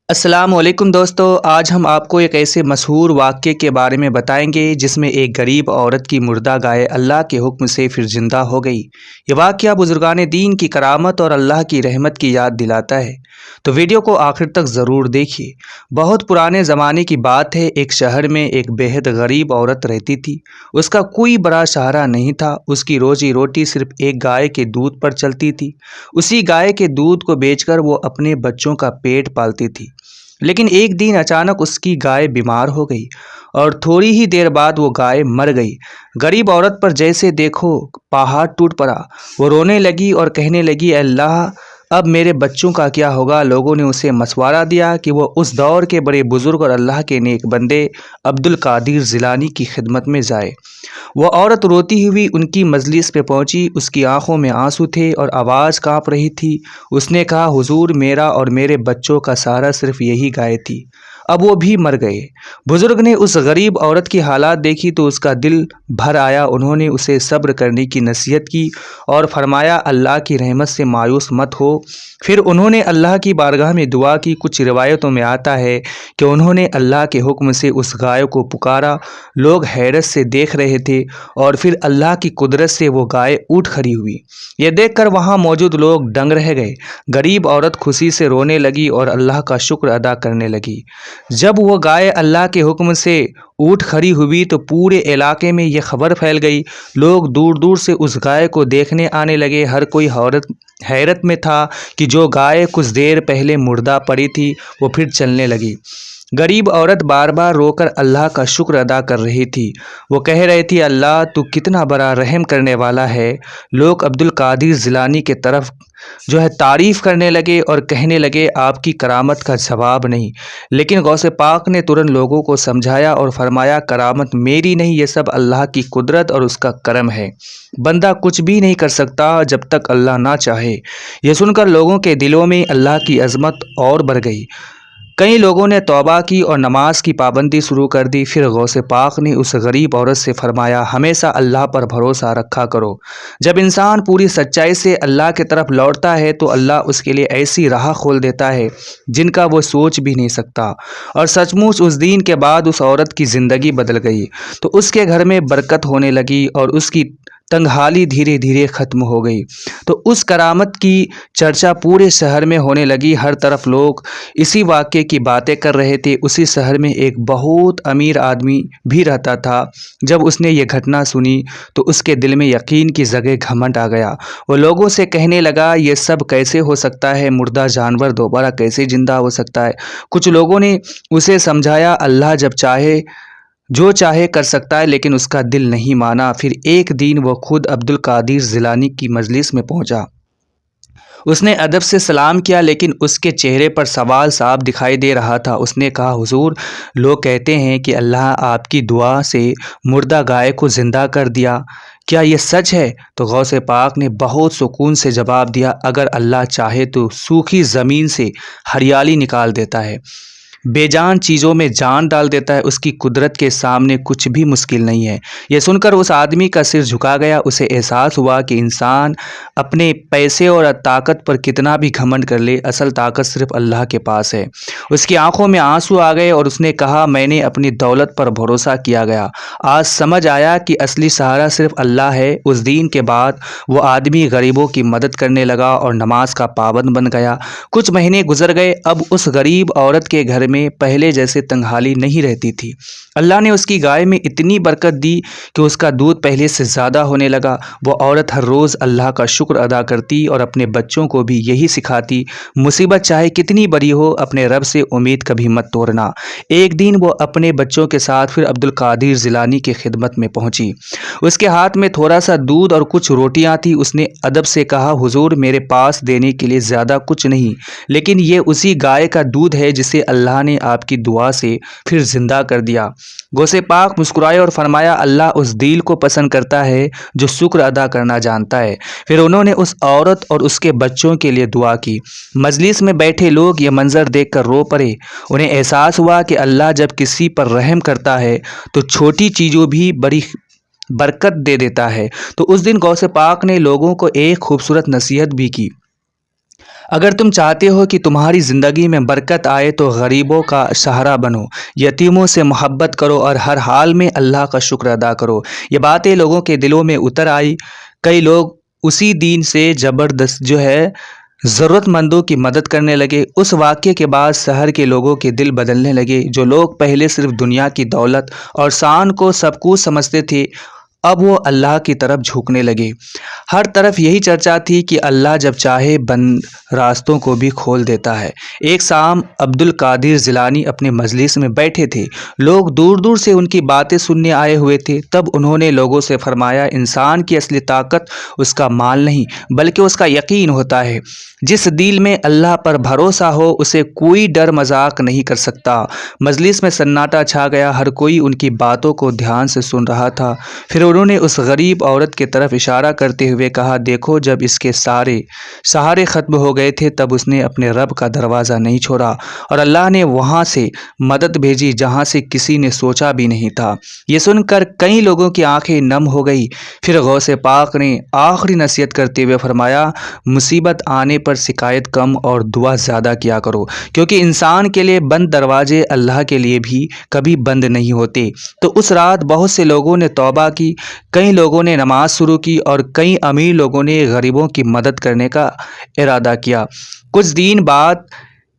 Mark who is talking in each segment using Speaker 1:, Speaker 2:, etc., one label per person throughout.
Speaker 1: السلام علیکم دوستو، آج ہم آپ کو ایک ایسے مشہور واقعے کے بارے میں بتائیں گے جس میں ایک غریب عورت کی مردہ گائے اللہ کے حکم سے پھر زندہ ہو گئی۔ یہ واقعہ بزرگان دین کی کرامت اور اللہ کی رحمت کی یاد دلاتا ہے، تو ویڈیو کو آخر تک ضرور دیکھیے۔ بہت پرانے زمانے کی بات ہے، ایک شہر میں ایک بےحد غریب عورت رہتی تھی۔ اس کا کوئی بڑا سہارا نہیں تھا، اس کی روزی روٹی صرف ایک گائے کے دودھ پر چلتی تھی۔ اسی گائے کے دودھ کو بیچ کر وہ اپنے بچوں کا پیٹ پالتی تھی۔ لیکن ایک دن اچانک اس کی گائے بیمار ہو گئی اور تھوڑی ہی دیر بعد وہ گائے مر گئی۔ غریب عورت پر جیسے دیکھو پہاڑ ٹوٹ پڑا۔ وہ رونے لگی اور کہنے لگی، اے اللہ، اب میرے بچوں کا کیا ہوگا؟ لوگوں نے اسے مشورہ دیا کہ وہ اس دور کے بڑے بزرگ اور اللہ کے نیک بندے عبد القادر جیلانی کی خدمت میں جائے۔ وہ عورت روتی ہوئی ان کی مجلس پہ پہنچی، اس کی آنکھوں میں آنسو تھے اور آواز کانپ رہی تھی۔ اس نے کہا، حضور، میرا اور میرے بچوں کا سہارا صرف یہی گائے تھی، اب وہ بھی مر گئے۔ بزرگ نے اس غریب عورت کی حالات دیکھی تو اس کا دل بھر آیا۔ انہوں نے اسے صبر کرنے کی نصیحت کی اور فرمایا، اللہ کی رحمت سے مایوس مت ہو۔ پھر انہوں نے اللہ کی بارگاہ میں دعا کی۔ کچھ روایتوں میں آتا ہے کہ انہوں نے اللہ کے حکم سے اس گائے کو پکارا۔ لوگ حیرت سے دیکھ رہے تھے اور پھر اللہ کی قدرت سے وہ گائے اٹھ کھڑی ہوئی۔ یہ دیکھ کر وہاں موجود لوگ دنگ رہ گئے۔ غریب عورت خوشی سے رونے لگی اور اللہ کا شکر ادا کرنے لگی۔ جب وہ گائے اللہ کے حکم سے اٹھ کھڑی ہوئی تو پورے علاقے میں یہ خبر پھیل گئی۔ لوگ دور دور سے اس گائے کو دیکھنے آنے لگے۔ ہر کوئی حیرت میں تھا کہ جو گائے کچھ دیر پہلے مردہ پڑی تھی وہ پھر چلنے لگی۔ غریب عورت بار بار رو کر اللہ کا شکر ادا کر رہی تھی۔ وہ کہہ رہی تھی، اللہ تو کتنا بڑا رحم کرنے والا ہے۔ لوگ عبد القادر جیلانی کے طرف تعریف کرنے لگے اور کہنے لگے، آپ کی کرامت کا جواب نہیں۔ لیکن غوث پاک نے ترنت لوگوں کو سمجھایا اور فرمایا، کرامت میری نہیں، یہ سب اللہ کی قدرت اور اس کا کرم ہے۔ بندہ کچھ بھی نہیں کر سکتا جب تک اللہ نہ چاہے۔ یہ سن کر لوگوں کے دلوں میں اللہ کی عظمت اور بڑھ گئی۔ کئی لوگوں نے توبہ کی اور نماز کی پابندی شروع کر دی۔ پھر غوث پاک نے اس غریب عورت سے فرمایا، ہمیشہ اللہ پر بھروسہ رکھا کرو۔ جب انسان پوری سچائی سے اللہ کی طرف لوٹتا ہے تو اللہ اس کے لیے ایسی راہ کھول دیتا ہے جن کا وہ سوچ بھی نہیں سکتا۔ اور سچ مچ اس دن کے بعد اس عورت کی زندگی بدل گئی، تو اس کے گھر میں برکت ہونے لگی اور اس کی تنگحالی دھیرے دھیرے ختم ہو گئی۔ تو اس کرامت کی چرچا پورے شہر میں ہونے لگی۔ ہر طرف لوگ اسی واقعے کی باتیں کر رہے تھے۔ اسی شہر میں ایک بہت امیر آدمی بھی رہتا تھا۔ جب اس نے یہ گھٹنا سنی تو اس کے دل میں یقین کی جگہ گھمنڈ آ گیا۔ وہ لوگوں سے کہنے لگا، یہ سب کیسے ہو سکتا ہے؟ مردہ جانور دوبارہ کیسے زندہ ہو سکتا ہے؟ کچھ لوگوں نے اسے سمجھایا، اللہ جب چاہے جو چاہے کر سکتا ہے، لیکن اس کا دل نہیں مانا۔ پھر ایک دن وہ خود عبد القادر جیلانی کی مجلس میں پہنچا۔ اس نے ادب سے سلام کیا، لیکن اس کے چہرے پر سوال صاف دکھائی دے رہا تھا۔ اس نے کہا، حضور، لوگ کہتے ہیں کہ اللہ آپ کی دعا سے مردہ گائے کو زندہ کر دیا، کیا یہ سچ ہے؟ تو غوث پاک نے بہت سکون سے جواب دیا، اگر اللہ چاہے تو سوکھی زمین سے ہریالی نکال دیتا ہے، بے جان چیزوں میں جان ڈال دیتا ہے، اس کی قدرت کے سامنے کچھ بھی مشکل نہیں ہے۔ یہ سن کر اس آدمی کا سر جھکا گیا۔ اسے احساس ہوا کہ انسان اپنے پیسے اور طاقت پر کتنا بھی گھمنڈ کر لے، اصل طاقت صرف اللہ کے پاس ہے۔ اس کی آنکھوں میں آنسو آ گئے اور اس نے کہا، میں نے اپنی دولت پر بھروسہ کیا گیا، آج سمجھ آیا کہ اصلی سہارا صرف اللہ ہے۔ اس دن کے بعد وہ آدمی غریبوں کی مدد کرنے لگا اور نماز کا پابند بن گیا۔ کچھ مہینے گزر گئے۔ اب اس غریب عورت کے گھر میں پہلے جیسے تنگحالی نہیں رہتی تھی۔ اللہ نے اس کی گائے میں اتنی برکت دی کہ اس کا دودھ پہلے سے زیادہ ہونے لگا۔ وہ عورت ہر روز اللہ کا شکر ادا کرتی اور اپنے بچوں کو بھی یہی سکھاتی، مصیبت چاہے کتنی بڑی ہو، اپنے رب سے امید کبھی مت توڑنا۔ ایک دن وہ اپنے بچوں کے ساتھ پھر عبد القادر جیلانی کی خدمت میں پہنچی۔ اس کے ہاتھ میں تھوڑا سا دودھ اور کچھ روٹیاں تھیں۔ اس نے ادب سے کہا، حضور، میرے پاس دینے کے لیے زیادہ کچھ نہیں، لیکن یہ اسی گائے کا دودھ ہے جسے اللہ نے آپ کی دعا سے پھر زندہ کر دیا۔ غوث پاک مسکرائے اور فرمایا، اللہ اس دل کو پسند کرتا ہے جو شکر ادا کرنا جانتا ہے۔ پھر انہوں نے اس عورت اور اس کے بچوں کے لیے دعا کی۔ مجلس میں بیٹھے لوگ یہ منظر دیکھ کر رو پڑے۔ انہیں احساس ہوا کہ اللہ جب کسی پر رحم کرتا ہے تو چھوٹی چیزوں بھی بڑی برکت دے دیتا ہے۔ تو اس دن غوث پاک نے لوگوں کو ایک خوبصورت نصیحت بھی کی، اگر تم چاہتے ہو کہ تمہاری زندگی میں برکت آئے تو غریبوں کا سہارا بنو، یتیموں سے محبت کرو اور ہر حال میں اللہ کا شکر ادا کرو۔ یہ باتیں لوگوں کے دلوں میں اتر آئی۔ کئی لوگ اسی دین سے زبردست ضرورت مندوں کی مدد کرنے لگے۔ اس واقعے کے بعد شہر کے لوگوں کے دل بدلنے لگے۔ جو لوگ پہلے صرف دنیا کی دولت اور شان کو سب کچھ سمجھتے تھے، اب وہ اللہ کی طرف جھکنے لگے۔ ہر طرف یہی چرچا تھی کہ اللہ جب چاہے بند راستوں کو بھی کھول دیتا ہے۔ ایک شام عبد القادر جیلانی اپنے مجلس میں بیٹھے تھے۔ لوگ دور دور سے ان کی باتیں سننے آئے ہوئے تھے۔ تب انہوں نے لوگوں سے فرمایا، انسان کی اصلی طاقت اس کا مال نہیں بلکہ اس کا یقین ہوتا ہے۔ جس دل میں اللہ پر بھروسہ ہو اسے کوئی ڈر مذاق نہیں کر سکتا۔ مجلس میں سناٹا چھا گیا۔ ہر کوئی ان کی باتوں کو دھیان سے سن رہا تھا۔ پھر انہوں نے اس غریب عورت کی طرف اشارہ کرتے ہوئے کہا، دیکھو، جب اس کے سارے سہارے ختم ہو گئے تھے تب اس نے اپنے رب کا دروازہ نہیں چھوڑا اور اللہ نے وہاں سے مدد بھیجی جہاں سے کسی نے سوچا بھی نہیں تھا۔ یہ سن کر کئی لوگوں کی آنکھیں نم ہو گئی۔ پھر غوث پاک نے آخری نصیحت کرتے ہوئے فرمایا، مصیبت آنے پر شکایت کم اور دعا زیادہ کیا کرو، کیونکہ انسان کے لیے بند دروازے اللہ کے لیے بھی کبھی بند نہیں ہوتے۔ تو اس رات بہت سے لوگوں نے توبہ کی، کئی لوگوں نے نماز شروع کی اور کئی امیر لوگوں نے غریبوں کی مدد کرنے کا ارادہ کیا۔ کچھ دن بعد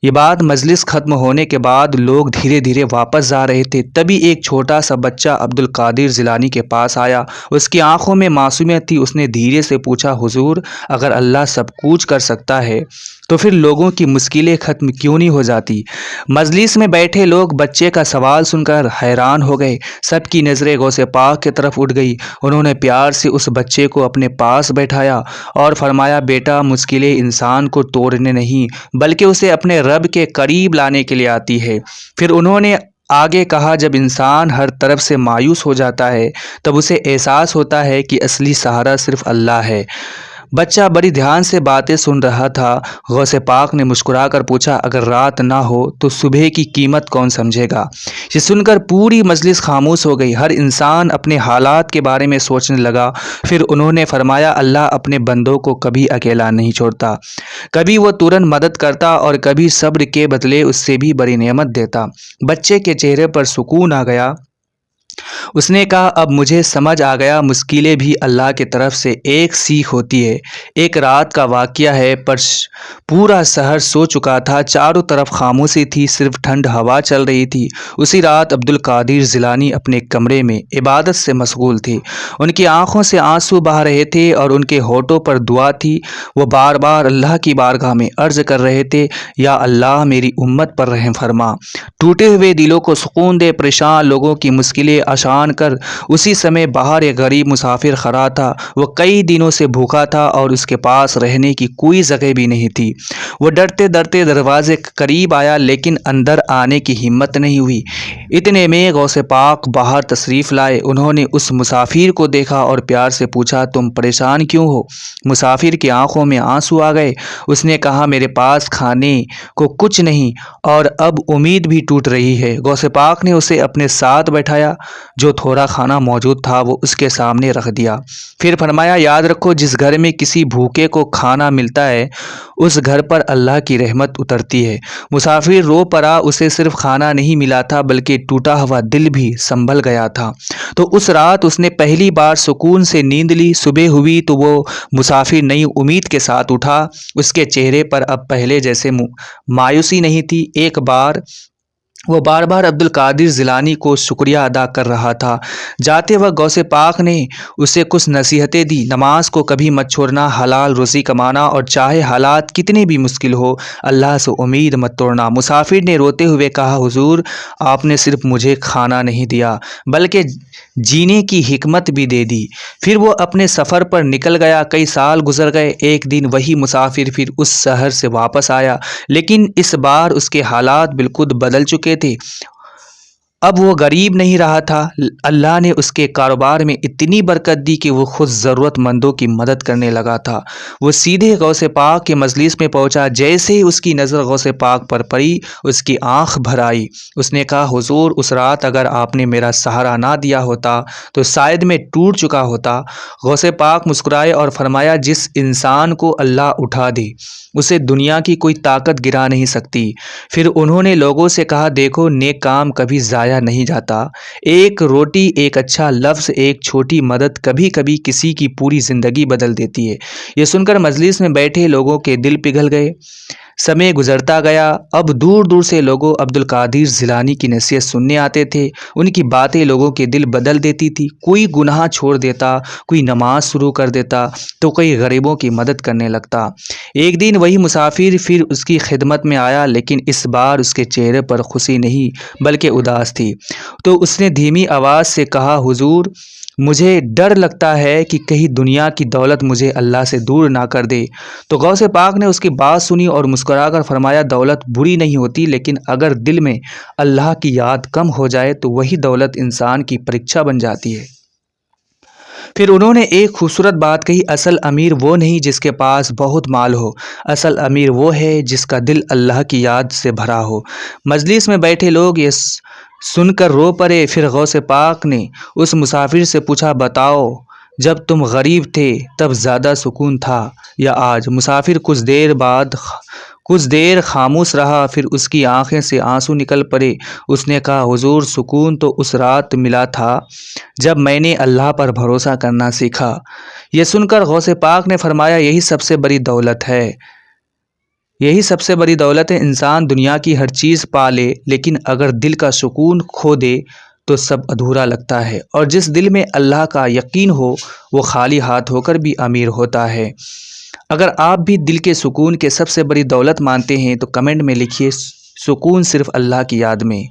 Speaker 1: یہ بات مجلس ختم ہونے کے بعد لوگ دھیرے دھیرے واپس جا رہے تھے۔ تبھی ایک چھوٹا سا بچہ عبد القادر جیلانی کے پاس آیا۔ اس کی آنکھوں میں معصومیت تھی۔ اس نے دھیرے سے پوچھا، حضور، اگر اللہ سب کچھ کر سکتا ہے تو پھر لوگوں کی مشکلیں ختم کیوں نہیں ہو جاتی؟ مجلس میں بیٹھے لوگ بچے کا سوال سن کر حیران ہو گئے۔ سب کی نظریں غوث پاک کی طرف اٹھ گئی۔ انہوں نے پیار سے اس بچے کو اپنے پاس بیٹھایا اور فرمایا، بیٹا، مشکلیں انسان کو توڑنے نہیں بلکہ اسے اپنے رب کے قریب لانے کے لیے آتی ہے۔ پھر انہوں نے آگے کہا، جب انسان ہر طرف سے مایوس ہو جاتا ہے تب اسے احساس ہوتا ہے کہ اصلی سہارا صرف اللہ ہے۔ بچہ بڑی دھیان سے باتیں سن رہا تھا۔ غوث پاک نے مسکرا کر پوچھا، اگر رات نہ ہو تو صبح کی قیمت کون سمجھے گا؟ یہ سن کر پوری مجلس خاموش ہو گئی۔ ہر انسان اپنے حالات کے بارے میں سوچنے لگا۔ پھر انہوں نے فرمایا، اللہ اپنے بندوں کو کبھی اکیلا نہیں چھوڑتا۔ کبھی وہ ترنت مدد کرتا اور کبھی صبر کے بدلے اس سے بھی بڑی نعمت دیتا۔ بچے کے چہرے پر سکون آ گیا۔ اس نے کہا، اب مجھے سمجھ آ گیا، مشکلیں بھی اللہ کی طرف سے ایک سیکھ ہوتی ہے۔ ایک رات کا واقعہ ہے، پورا شہر سو چکا تھا، چاروں طرف خاموشی تھی، صرف ٹھنڈ ہوا چل رہی تھی۔ اسی رات عبد القادر جیلانی اپنے کمرے میں عبادت سے مشغول تھے۔ ان کی آنکھوں سے آنسو بہہ رہے تھے اور ان کے ہونٹوں پر دعا تھی۔ وہ بار بار اللہ کی بارگاہ میں عرض کر رہے تھے، یا اللہ، میری امت پر رحم فرما، ٹوٹے ہوئے دلوں کو سکون دے، پریشان لوگوں کی مشکلیں آسان کر۔ اسی سمے باہر ایک غریب مسافر کھڑا تھا۔ وہ کئی دنوں سے بھوکا تھا اور اس کے پاس رہنے کی کوئی جگہ بھی نہیں تھی۔ وہ ڈرتے ڈرتے دروازے کے قریب آیا لیکن اندر آنے کی ہمت نہیں ہوئی۔ اتنے میں غوث پاک باہر تشریف لائے۔ انہوں نے اس مسافر کو دیکھا اور پیار سے پوچھا، تم پریشان کیوں ہو؟ مسافر کی آنکھوں میں آنسو آ گئے۔ اس نے کہا، میرے پاس کھانے کو کچھ نہیں اور اب امید بھی ٹوٹ رہی ہے۔ غوث پاک نے اسے اپنے ساتھ بٹھایا۔ جو تھوڑا کھانا موجود تھا وہ اس کے سامنے رکھ دیا۔ پھر فرمایا، یاد رکھو، جس گھر میں کسی بھوکے کو کھانا ملتا ہے اس گھر پر اللہ کی رحمت اترتی ہے۔ مسافر رو پڑا۔ اسے صرف کھانا نہیں ملا تھا بلکہ ٹوٹا ہوا دل بھی سنبھل گیا تھا۔ تو اس رات اس نے پہلی بار سکون سے نیند لی۔ صبح ہوئی تو وہ مسافر نئی امید کے ساتھ اٹھا۔ اس کے چہرے پر اب پہلے جیسے مایوسی نہیں تھی۔ وہ بار بار عبد القادر جیلانی کو شکریہ ادا کر رہا تھا۔ جاتے وقت غوث پاک نے اسے کچھ نصیحتیں دی۔ نماز کو کبھی مت چھوڑنا، حلال روزی کمانا اور چاہے حالات کتنے بھی مشکل ہو اللہ سے امید مت توڑنا۔ مسافر نے روتے ہوئے کہا، حضور، آپ نے صرف مجھے کھانا نہیں دیا بلکہ جینے کی حکمت بھی دے دی۔ پھر وہ اپنے سفر پر نکل گیا۔ کئی سال گزر گئے۔ ایک دن وہی مسافر پھر اس شہر سے واپس آیا لیکن اس بار اس کے حالات بالکل بدل چکے تھے۔ اب وہ غریب نہیں رہا تھا، اللہ نے اس کے کاروبار میں اتنی برکت دی کہ وہ خود ضرورت مندوں کی مدد کرنے لگا تھا۔ وہ سیدھے غوث پاک کے مجلس میں پہنچا۔ جیسے ہی اس کی نظر غوث پاک پر پڑی، اس کی آنکھ بھر آئی۔ اس نے کہا، حضور، اس رات اگر آپ نے میرا سہارا نہ دیا ہوتا تو شاید میں ٹوٹ چکا ہوتا۔ غوث پاک مسکرائے اور فرمایا، جس انسان کو اللہ اٹھا دے اسے دنیا کی کوئی طاقت گرا نہیں سکتی۔ پھر انہوں نے لوگوں سے کہا، دیکھو، نیک کام کبھی ضائع نہیں جاتا۔ ایک روٹی، ایک اچھا لفظ، ایک چھوٹی مدد کبھی کبھی کسی کی پوری زندگی بدل دیتی ہے۔ یہ سن کر مجلس میں بیٹھے لوگوں کے دل پگھل گئے۔ سمے گزرتا گیا۔ اب دور دور سے لوگوں عبد القادر جیلانی کی نصیحت سننے آتے تھے۔ ان کی باتیں لوگوں کے دل بدل دیتی تھی۔ کوئی گناہ چھوڑ دیتا، کوئی نماز شروع کر دیتا تو کوئی غریبوں کی مدد کرنے لگتا۔ ایک دن وہی مسافر پھر اس کی خدمت میں آیا، لیکن اس بار اس کے چہرے پر خوشی نہیں بلکہ اداس تھی۔ تو اس نے دھیمی آواز سے کہا، حضور، مجھے ڈر لگتا ہے کہ کہیں دنیا کی دولت مجھے اللہ سے دور نہ کر دے۔ تو غوث پاک نے اس کی بات سنی اور مسکرا کر فرمایا، دولت بری نہیں ہوتی، لیکن اگر دل میں اللہ کی یاد کم ہو جائے تو وہی دولت انسان کی پریکشا بن جاتی ہے۔ پھر انہوں نے ایک خوبصورت بات کہی، اصل امیر وہ نہیں جس کے پاس بہت مال ہو، اصل امیر وہ ہے جس کا دل اللہ کی یاد سے بھرا ہو۔ مجلس میں بیٹھے لوگ یہ سن کر رو پڑے۔ پھر غوث پاک نے اس مسافر سے پوچھا، بتاؤ، جب تم غریب تھے تب زیادہ سکون تھا یا آج؟ مسافر کچھ دیر خاموش رہا، پھر اس کی آنکھیں سے آنسو نکل پڑے۔ اس نے کہا، حضور، سکون تو اس رات ملا تھا جب میں نے اللہ پر بھروسہ کرنا سیکھا۔ یہ سن کر غوث پاک نے فرمایا، یہی سب سے بڑی دولت ہے۔ یہی سب سے بڑی دولت ہے۔ انسان دنیا کی ہر چیز پا لے، لیکن اگر دل کا سکون کھو دے تو سب ادھورا لگتا ہے، اور جس دل میں اللہ کا یقین ہو وہ خالی ہاتھ ہو کر بھی امیر ہوتا ہے۔ اگر آپ بھی دل کے سکون کے سب سے بڑی دولت مانتے ہیں تو کمنٹ میں لکھیے، سکون صرف اللہ کی یاد میں۔